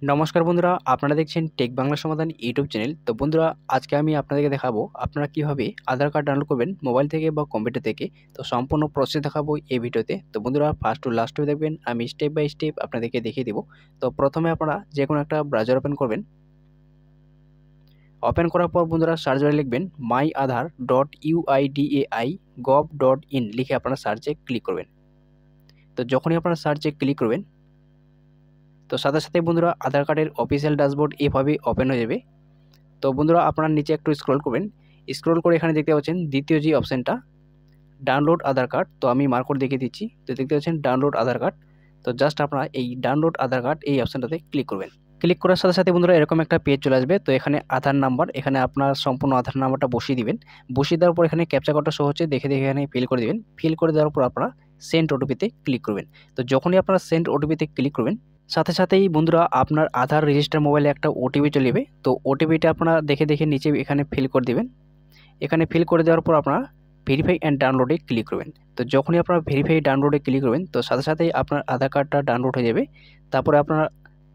নমস্কার বন্ধুরা, আপনারা দেখছেন টেক বাংলা সমাধান ইউটিউব চ্যানেল। তো বন্ধুরা, আজকে আমি আপনাদেরকে দেখাবো আপনারা কিভাবে আধার কার্ড ডাউনলোড করবেন মোবাইল থেকে বা কম্পিউটার থেকে। তো সম্পূর্ণ প্রসেস দেখাবো এই ভিডিওতে। তো বন্ধুরা, ফার্স্ট টু লাস্ট দেখবেন, আমি স্টেপ বাই স্টেপ আপনাদেরকে দেখিয়ে দেবো। তো প্রথমে আপনারা যে কোনো একটা ব্রাউজার ওপেন করবেন। ওপেন করার পর বন্ধুরা সার্চ বারে লিখবেন myAadhar.uidai.gov.in লিখে আপনারা সার্চে ক্লিক করবেন। তো যখনই আপনারা সার্চে ক্লিক করবেন, তো সাথে সাথে বন্ধুরা আধার কার্ডের অফিসিয়াল ড্যাশবোর্ড এভাবে ওপেন হয়ে যাবে। তো বন্ধুরা, আপনারা নিচে একটু স্ক্রল করবেন। স্ক্রল করে এখানে দেখতে পাচ্ছেন দ্বিতীয় যে অপশনটা, ডাউনলোড আধার কার্ড। তো আমি মার্ক করে দেখিয়ে দিচ্ছি। তো দেখতে পাচ্ছেন ডাউনলোড আধার কার্ড। তো জাস্ট আপনারা এই ডাউনলোড আধার কার্ড এই অপশনটাতে ক্লিক করবেন। ক্লিক করার সাথে সাথে বন্ধুরা এরকম একটা পেজ চলে আসবে। তো এখানে আধার নাম্বার, এখানে আপনার সম্পূর্ণ আধার নাম্বারটা বসিয়ে দিবেন। বসিয়ে দেওয়ার পর এখানে ক্যাপচা কোডটা শো হচ্ছে, দেখে দেখে এখানে ফিল করে দিবেন। ফিল করে দেওয়ার পর আপনারা সেন্ড ওটিপিতে ক্লিক করবেন। তো যখনই আপনারা সেন্ড ওটিপিতে ক্লিক করবেন, সাথে সাথেই বন্ধুরা আপনার আধার রেজিস্টার মোবাইলে একটা ওটিপি চলে যাবে। তো ওটিপিটা আপনারা দেখে দেখে নিচে এখানে ফিল করে দিবেন। এখানে ফিল করে দেওয়ার পর আপনারা ভেরিফাই অ্যান্ড ডাউনলোডে ক্লিক করবেন। তো যখনই আপনারা ভেরিফাই ডাউনলোডে ক্লিক করবেন, তো সাথে সাথেই আপনার আধার কার্ডটা ডাউনলোড হয়ে যাবে। তারপরে আপনারা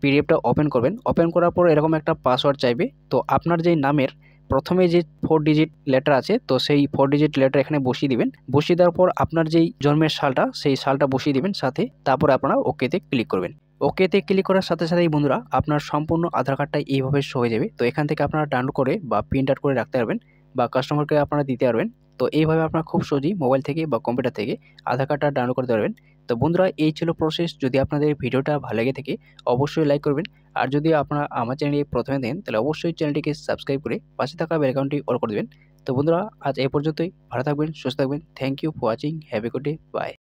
পিডিএফটা ওপেন করবেন। ওপেন করার পর এরকম একটা পাসওয়ার্ড চাইবে। তো আপনার যেই নামের প্রথমে যে 4 ডিজিট লেটার আছে, তো সেই 4 ডিজিট লেটার এখানে বসিয়ে দিবেন। বসিয়ে দেওয়ার পর আপনার যেই জন্মের সালটা, সেই সালটা বসিয়ে দিবেন সাথে। তারপরে আপনারা ওকেতে ক্লিক করবেন। ওকেতে ক্লিক করার সাথে সাথেই বন্ধুরা আপনার সম্পূর্ণ আধার কার্ডটা এইভাবে শো হয়ে যাবে। তো এখান থেকে আপনারা ডাউনলোড করে বা প্রিন্ট আউট করে রাখতে পারবেন বা কাস্টমারকে আপনারা দিতে পারবেন। তো এইভাবে আপনারা খুব সহজেই মোবাইল থেকে বা কম্পিউটার থেকে আধার কার্ডটা ডাউনলোড করতে পারবেন। তো বন্ধুরা, এই ছিল প্রসেস। যদি আপনাদের ভিডিওটা ভালো লেগে থাকে অবশ্যই লাইক করবেন। আর যদি আপনারা আমার চ্যানেলে প্রথমে দেন, তাহলে অবশ্যই চ্যানেলটিকে সাবস্ক্রাইব করে পাশে থাকা বেল আইকনটি অল করে দেবেন। তো বন্ধুরা, আজ এই পর্যন্তই। ভালো থাকবেন, সুস্থ থাকবেন। Thank you for watching. Have a good day. By.